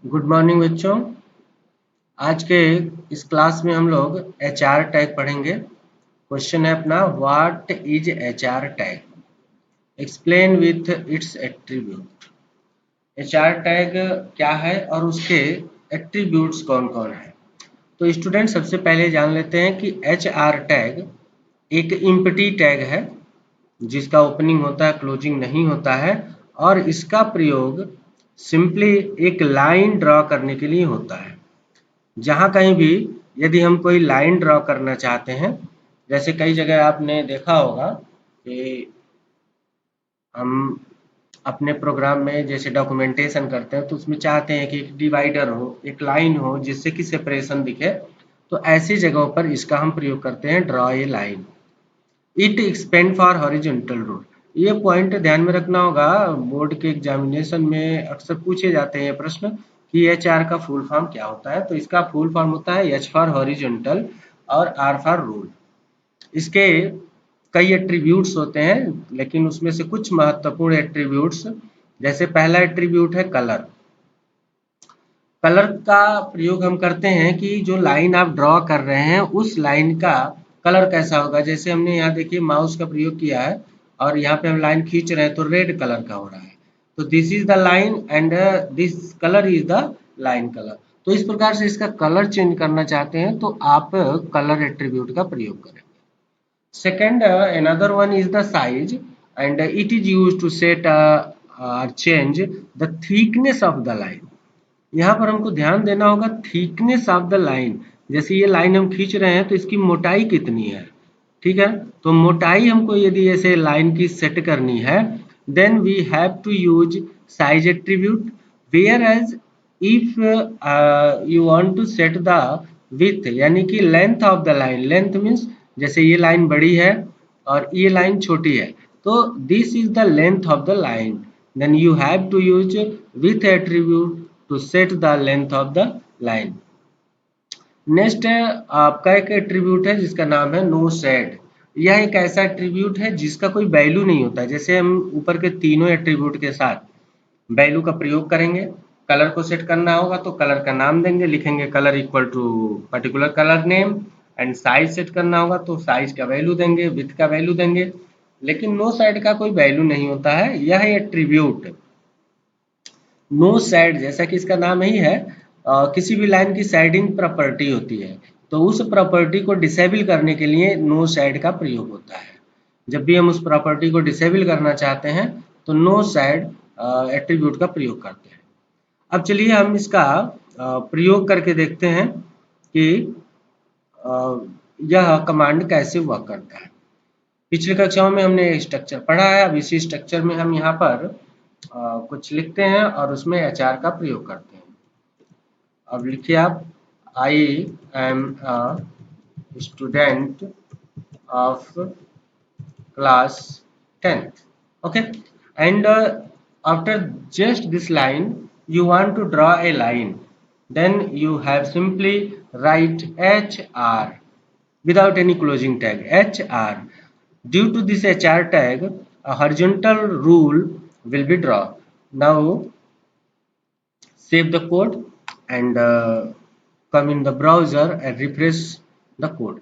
Good morning बच्चों। आज के इस क्लास में हम लोग एचआर टैग पढ़ेंगे। क्वेश्चन है अपना, what is HR tag, explain with its attribute. HR tag क्या है और उसके एट्रीब्यूट्स कौन कौन है। तो स्टूडेंट सबसे पहले जान लेते हैं कि एचआर टैग एक इम्पटी टैग है जिसका ओपनिंग होता है, क्लोजिंग नहीं होता है, और इसका प्रयोग सिंपली एक लाइन ड्रॉ करने के लिए होता है। जहाँ कहीं भी यदि हम कोई लाइन ड्रॉ करना चाहते हैं, जैसे कई जगह आपने देखा होगा कि हम अपने प्रोग्राम में जैसे डॉक्यूमेंटेशन करते हैं तो उसमें चाहते हैं कि एक डिवाइडर हो, एक लाइन हो जिससे कि सेपरेशन दिखे। तो ऐसी जगहों पर इसका हम प्रयोग करते हैं, draw a line. It expand for horizontal rule. ये पॉइंट ध्यान में रखना होगा, बोर्ड के एग्जामिनेशन में अक्सर पूछे जाते हैं ये प्रश्न कि एच आर का फुल फॉर्म क्या होता है। तो इसका फुल फॉर्म होता है एच फॉर हॉरिजॉन्टल और आर फॉर रूल। इसके कई एट्रीब्यूट्स होते हैं, लेकिन उसमें से कुछ महत्वपूर्ण एट्रीब्यूट्स, जैसे पहला एट्रीब्यूट है कलर। कलर का प्रयोग हम करते हैं कि जो लाइन आप ड्रॉ कर रहे हैं उस लाइन का कलर कैसा होगा। जैसे हमने यहाँ देखिए माउस का प्रयोग किया है और यहाँ पे हम लाइन खींच रहे हैं तो रेड कलर का हो रहा है। तो this is the line and this colour is the line colour. तो इस प्रकार से इसका कलर चेंज करना चाहते हैं तो आप कलर एट्रीब्यूट का प्रयोग करें। Second, another one is the size, and it is used to set or change the thickness of the line. यहाँ पर हमको ध्यान देना होगा थिकनेस ऑफ द लाइन। जैसे ये लाइन हम खींच रहे हैं तो इसकी मोटाई कितनी है, ठीक है। तो मोटाई हमको यदि ऐसे लाइन की सेट करनी है, then we have to use size attribute. Whereas if you want to set the width, यानी कि length of the line. Length means जैसे ये लाइन बड़ी है और ये लाइन छोटी है, तो this is the length of the line. Then you have to use width attribute to set the length of the line. Next है आपका एक एट्रीब्यूट है जिसका नाम है नो सेड। यह एक ऐसा एट्रीब्यूट है जिसका कोई वैल्यू नहीं होता। जैसे हम ऊपर के तीनों एट्रीब्यूट के साथ वैल्यू का प्रयोग करेंगे। कलर को सेट करना होगा तो कलर का नाम देंगे, लिखेंगे colour equal to particular colour name. And size set करना होगा तो साइज का वैल्यू देंगे, विथ का वैल्यू देंगे। लेकिन नो साइड का कोई वैल्यू नहीं होता है। यह एट्रीब्यूट नो साइड, जैसा कि इसका नाम ही है, किसी भी लाइन की साइडिंग प्रॉपर्टी होती है, तो उस प्रॉपर्टी को डिसेबल करने के लिए नो साइड का प्रयोग होता है। जब भी हम उस प्रॉपर्टी को डिसेबल करना चाहते हैं तो नो साइड एट्रीब्यूट का प्रयोग करते हैं। अब चलिए हम इसका प्रयोग करके देखते हैं कि यह कमांड कैसे वर्क करता है। पिछली कक्षाओं में हमने स्ट्रक्चर पढ़ा है। अब इसी स्ट्रक्चर में हम यहाँ पर कुछ लिखते हैं और उसमें एचआर का प्रयोग करते हैं। अब लिखिए आप, I am a student of class 10th, okay. And after just this line you want to draw a line, then you have simply write HR without any closing tag, HR. Due to this HR tag, a horizontal rule will be drawn. Now save the code and come in the browser and refresh the code.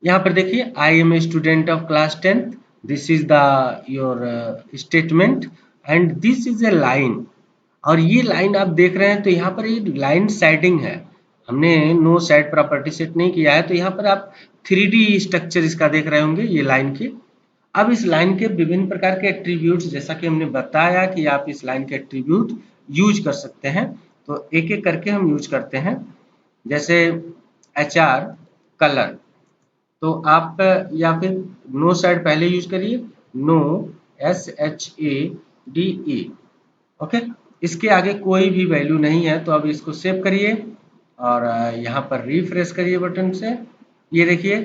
यहाँ पर देखिए, I am a student of class 10th, this is the your statement and this is a line. और ये line आप देख रहे हैं तो यहाँ पर ये लाइन साइडिंग है। हमने नो साइड प्रॉपर्टी सेट नहीं किया है, तो यहाँ पर आप 3D स्ट्रक्चर इसका देख रहे होंगे ये लाइन के। अब इस लाइन के विभिन्न प्रकार के एट्रीब्यूट्स, जैसा कि हमने बताया कि आप इस लाइन के एट्रीब्यूट यूज कर सकते हैं, तो एक एक करके हम यूज करते हैं। जैसे HR कलर, तो आप या फिर नो साइड पहले यूज करिए, नो SHADE, ओके। इसके आगे कोई भी वैल्यू नहीं है, तो अब इसको सेव करिए और यहाँ पर रिफ्रेश करिए बटन से। ये देखिए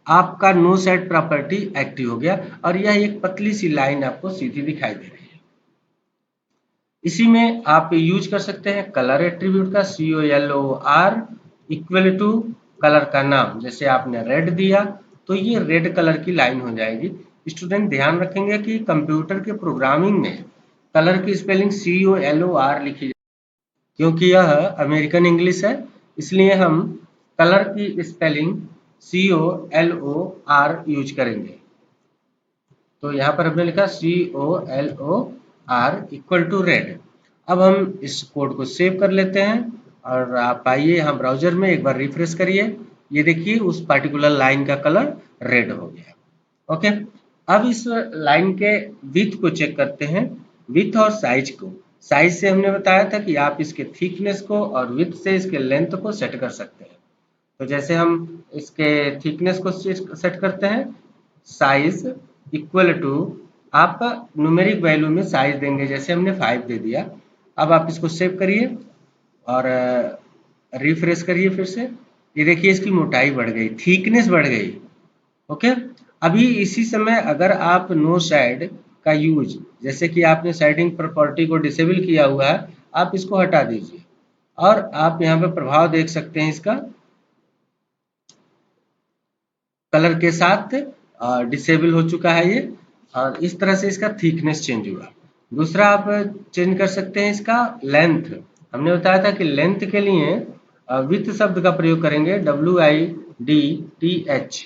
आपका नो सेट प्रॉपर्टी एक्टिव हो गया और यह एक पतली सी लाइन आपको सीधी दिखाई दे रही है। इसी में आप यूज कर सकते हैं कलर एट्रीब्यूट का, COLOR इक्वल टू कलर का नाम। जैसे आपने रेड दिया तो ये रेड कलर की लाइन हो जाएगी। स्टूडेंट ध्यान रखेंगे कि कंप्यूटर के प्रोग्रामिंग में कलर की स्पेलिंग COLOR लिखी जाए। क्योंकि यह अमेरिकन इंग्लिश है, इसलिए हम कलर की स्पेलिंग COLOR यूज करेंगे। तो यहाँ पर हमने लिखा COLOR इक्वल टू रेड। अब हम इस कोड को सेव कर लेते हैं और आप आइए यहाँ ब्राउजर में एक बार रिफ्रेश करिए। ये देखिए उस पर्टिकुलर लाइन का कलर रेड हो गया। ओके, अब इस लाइन के विड्थ को चेक करते हैं, विड्थ और साइज को। साइज से हमने बताया था कि आप इसके थिकनेस को और विड्थ से इसके लेंथ को सेट कर सकते हैं। तो जैसे हम इसके थिकनेस को सेट करते हैं, साइज इक्वल टू आप न्यूमेरिक वैल्यू में साइज देंगे, जैसे हमने 5 दे दिया। अब आप इसको सेव करिए और रिफ्रेश करिए फिर से। ये देखिए इसकी मोटाई बढ़ गई, थिकनेस बढ़ गई। ओके, अभी इसी समय अगर आप नो शेड का यूज, जैसे कि आपने शेडिंग प्रॉपर्टी को डिसेबल किया हुआ है, आप इसको हटा दीजिए और आप यहाँ पे प्रभाव देख सकते हैं इसका कलर के साथ डिसेबल हो चुका है ये, और इस तरह से इसका थिकनेस चेंज हुआ। दूसरा आप चेंज कर सकते हैं इसका लेंथ। हमने बताया था कि लेंथ के लिए विथ शब्द का प्रयोग करेंगे, WIDTH।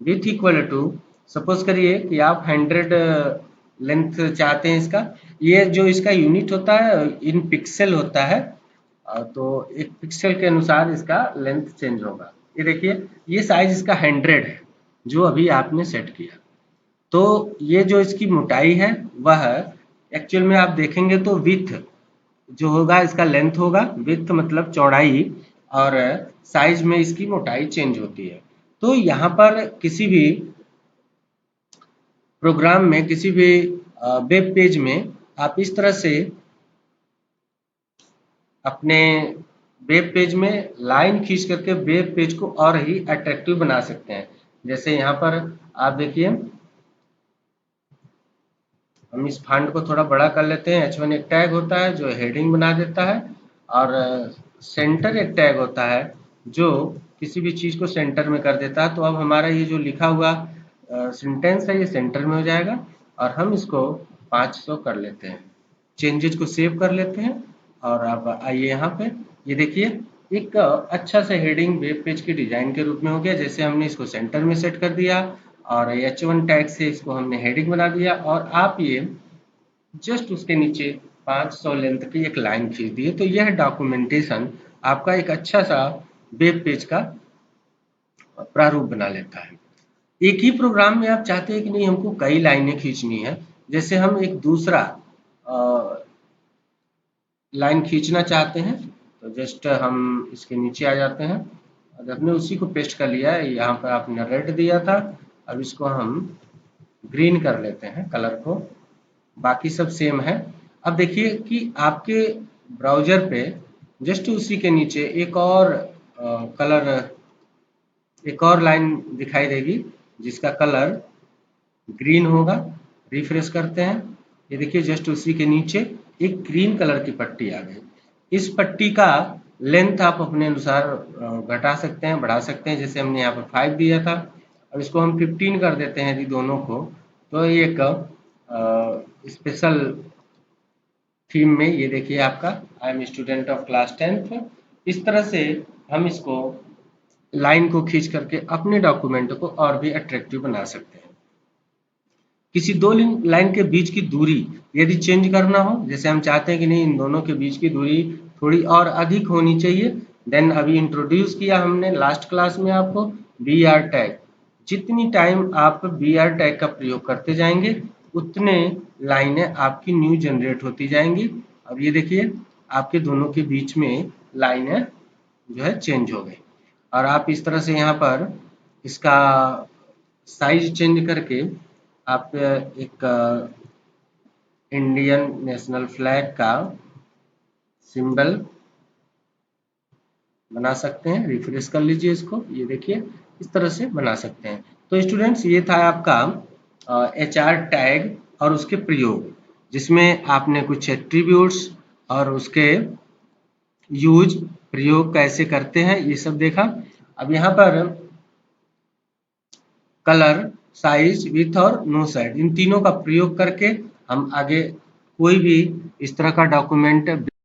Width equal to, suppose करिए कि आप 100 लेंथ चाहते हैं इसका। ये जो इसका यूनिट होता है इन पिक्सल होता है, तो एक पिक्सल के अनुसार इसका लेंथ चेंज होगा। ये देखिए ये साइज इसका 100 है जो अभी आपने सेट किया। तो ये जो इसकी मोटाई है वह एक्चुअल में आप देखेंगे तो विथ जो होगा इसका लेंथ होगा, विथ मतलब चौड़ाई, और साइज में इसकी मोटाई चेंज होती है। तो यहाँ पर किसी भी प्रोग्राम में, किसी भी वेब पेज में आप इस तरह से अपने वेब पेज में लाइन खींच करके वेब पेज को और ही अट्रैक्टिव बना सकते हैं। जैसे यहाँ पर आप देखिए, हम इस फंड को थोड़ा बड़ा कर लेते हैं। H1 एक टैग होता है जो हेडिंग बना देता है, और सेंटर एक टैग होता है जो किसी भी चीज़ को सेंटर में कर देता है। तो अब हमारा ये जो लिखा हुआ सेंटेंस है ये सेंटर में हो जाएगा, और हम इसको 500 कर लेते हैं। चेंजेज को सेव कर लेते हैं और अब आइए यहाँ पे, ये देखिए एक अच्छा सा हेडिंग वेब पेज की डिजाइन के रूप में हो गया। जैसे हमने इसको सेंटर में सेट कर दिया और H1 टैग से इसको हमने हेडिंग बना दिया, और आप ये जस्ट उसके नीचे 500 लेंथ की एक लाइन खींच दिए। तो यह डॉक्यूमेंटेशन आपका एक अच्छा सा वेब पेज का प्रारूप बना लेता है। एक ही प्रोग्राम में आप चाहते हैं कि नहीं हमको कई लाइनें खींचनी है, जैसे हम एक दूसरा लाइन खींचना चाहते हैं, तो जस्ट हम इसके नीचे आ जाते हैं और हमने उसी को पेस्ट कर लिया है। यहाँ पर आपने रेड दिया था, अब इसको हम ग्रीन कर लेते हैं कलर को, बाकी सब सेम है। अब देखिए कि आपके ब्राउजर पे जस्ट उसी के नीचे एक और कलर, एक और लाइन दिखाई देगी जिसका कलर ग्रीन होगा। रिफ्रेश करते हैं, ये देखिए जस्ट उसी के नीचे एक ग्रीन कलर की पट्टी आ गई। इस पट्टी का लेंथ आप अपने अनुसार घटा सकते हैं, बढ़ा सकते हैं। जैसे हमने यहाँ पर 5 दिया था, अब इसको हम 15 कर देते हैं यदि दोनों को, तो ये एक स्पेशल थीम में, ये देखिए आपका I am student of class 10th। इस तरह से हम इसको लाइन को खींच करके अपने डॉक्यूमेंट को और भी अट्रैक्टिव बना सकते हैं। किसी दो लाइन के बीच की दूरी यदि चेंज करना हो, जैसे हम चाहते हैं कि नहीं इन दोनों के बीच की दूरी थोड़ी और अधिक होनी चाहिए, देन अभी इंट्रोड्यूस किया हमने लास्ट क्लास में आपको BR टैग। जितनी टाइम आप BR टैग का प्रयोग करते जाएंगे उतने लाइनें आपकी न्यू जनरेट होती जाएंगी। अब ये देखिए आपके दोनों के बीच में लाइनें जो है चेंज हो गई, और आप इस तरह से यहाँ पर इसका साइज चेंज करके आप एक इंडियन नेशनल फ्लैग का सिंबल बना सकते हैं। रिफ्रेश कर लीजिए इसको, ये देखिए इस तरह से बना सकते हैं। तो स्टूडेंट्स ये था आपका HR टैग और उसके प्रयोग, जिसमें आपने कुछ एट्रीब्यूट्स और उसके यूज, प्रयोग कैसे करते हैं ये सब देखा। अब यहाँ पर कलर, साइज, विथ और नो साइड, इन तीनों का प्रयोग करके हम आगे कोई भी इस तरह का डॉक्यूमेंट